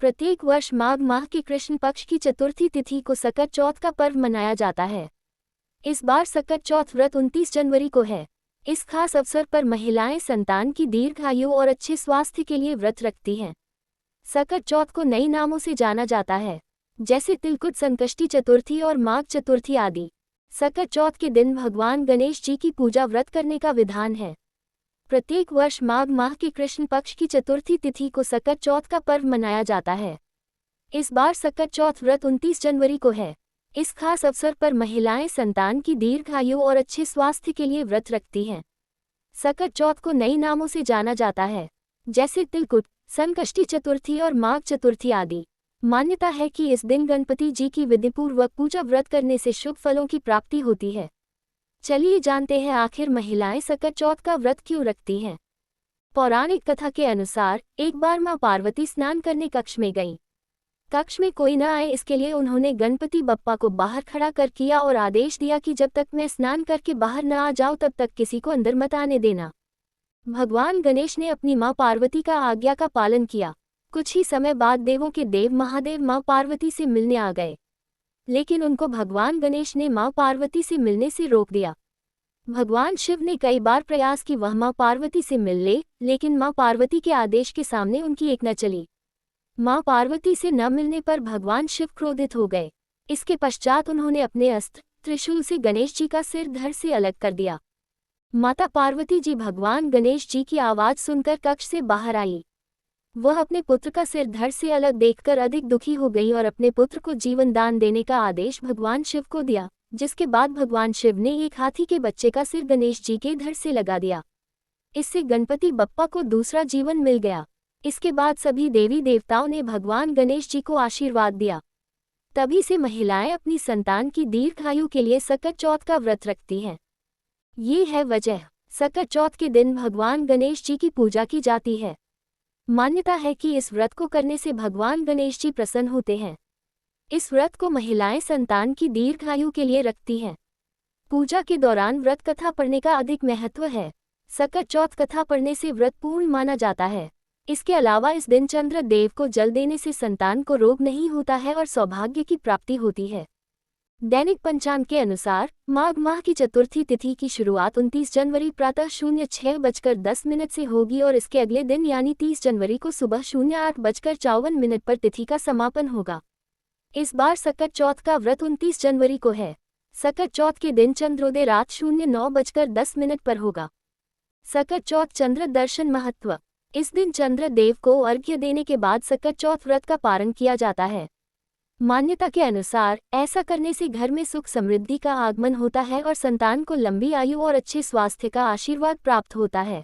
प्रत्येक वर्ष माघ माह के कृष्ण पक्ष की चतुर्थी तिथि को सकट चौथ का पर्व मनाया जाता है। इस बार सकट चौथ व्रत 29 जनवरी को है। इस खास अवसर पर महिलाएं संतान की दीर्घायु और अच्छे स्वास्थ्य के लिए व्रत रखती हैं। सकट चौथ को नई नामों से जाना जाता है, जैसे तिलकुट संकष्टी चतुर्थी और माघ चतुर्थी आदि। सकट चौथ के दिन भगवान गणेश जी की पूजा व्रत करने का विधान है। प्रत्येक वर्ष माघ माह के कृष्ण पक्ष की चतुर्थी तिथि को सकट चौथ का पर्व मनाया जाता है। इस बार सकट चौथ व्रत 29 जनवरी को है। इस खास अवसर पर महिलाएं संतान की दीर्घायु और अच्छे स्वास्थ्य के लिए व्रत रखती हैं। सकट चौथ को नई नामों से जाना जाता है, जैसे तिलकुट, संकष्टी चतुर्थी और माघ चतुर्थी आदि। मान्यता है कि इस दिन गणपति जी की विधिपूर्वक पूजा व्रत करने से शुभ फलों की प्राप्ति होती है। चलिए जानते हैं आखिर महिलाएं सकट चौथ का व्रत क्यों रखती हैं। पौराणिक कथा के अनुसार एक बार मां पार्वती स्नान करने कक्ष में गईं। कक्ष में कोई न आए इसके लिए उन्होंने गणपति बप्पा को बाहर खड़ा कर किया और आदेश दिया कि जब तक मैं स्नान करके बाहर न आ जाऊं तब तक किसी को अंदर मत आने देना। भगवान गणेश ने अपनी मां पार्वती का आज्ञा का पालन किया। कुछ ही समय बाद देवों के देव महादेव मां पार्वती से मिलने आ गए, लेकिन उनको भगवान गणेश ने मां पार्वती से मिलने से रोक दिया। भगवान शिव ने कई बार प्रयास की वह मां पार्वती से मिल ले, लेकिन मां पार्वती के आदेश के सामने उनकी एक न चली। मां पार्वती से न मिलने पर भगवान शिव क्रोधित हो गए। इसके पश्चात उन्होंने अपने अस्त्र त्रिशूल से गणेश जी का सिर धड़ से अलग कर दिया। माता पार्वती जी भगवान गणेश जी की आवाज सुनकर कक्ष से बाहर आई। वह अपने पुत्र का सिर धड़ से अलग देखकर अधिक दुखी हो गई और अपने पुत्र को जीवन दान देने का आदेश भगवान शिव को दिया, जिसके बाद भगवान शिव ने एक हाथी के बच्चे का सिर गणेश जी के धड़ से लगा दिया। इससे गणपति बप्पा को दूसरा जीवन मिल गया। इसके बाद सभी देवी देवताओं ने भगवान गणेश जी को आशीर्वाद दिया। तभी से महिलाएं अपनी संतान की दीर्घायु के लिए सकट चौथ का व्रत रखती हैं। ये है वजह। सकट चौथ के दिन भगवान गणेश जी की पूजा की जाती है। मान्यता है कि इस व्रत को करने से भगवान गणेश जी प्रसन्न होते हैं। इस व्रत को महिलाएं संतान की दीर्घायु के लिए रखती हैं। पूजा के दौरान व्रत कथा पढ़ने का अधिक महत्व है। सकट चौथ कथा पढ़ने से व्रत पूर्ण माना जाता है। इसके अलावा इस दिन चंद्र देव को जल देने से संतान को रोग नहीं होता है और सौभाग्य की प्राप्ति होती है। दैनिक पंचांग के अनुसार माघ माह की चतुर्थी तिथि की शुरुआत 29 जनवरी प्रातः 06:10 से होगी और इसके अगले दिन यानी 30 जनवरी को सुबह 08:54 पर तिथि का समापन होगा। इस बार सकट चौथ का व्रत 29 जनवरी को है। सकट चौथ के दिन चंद्रोदय रात 09:10 पर होगा। सकट चौथ चंद्र दर्शन महत्व। इस दिन चंद्र देव को अर्घ्य देने के बाद सकट चौथ व्रत का पारण किया जाता है। मान्यता के अनुसार ऐसा करने से घर में सुख समृद्धि का आगमन होता है और संतान को लंबी आयु और अच्छे स्वास्थ्य का आशीर्वाद प्राप्त होता है।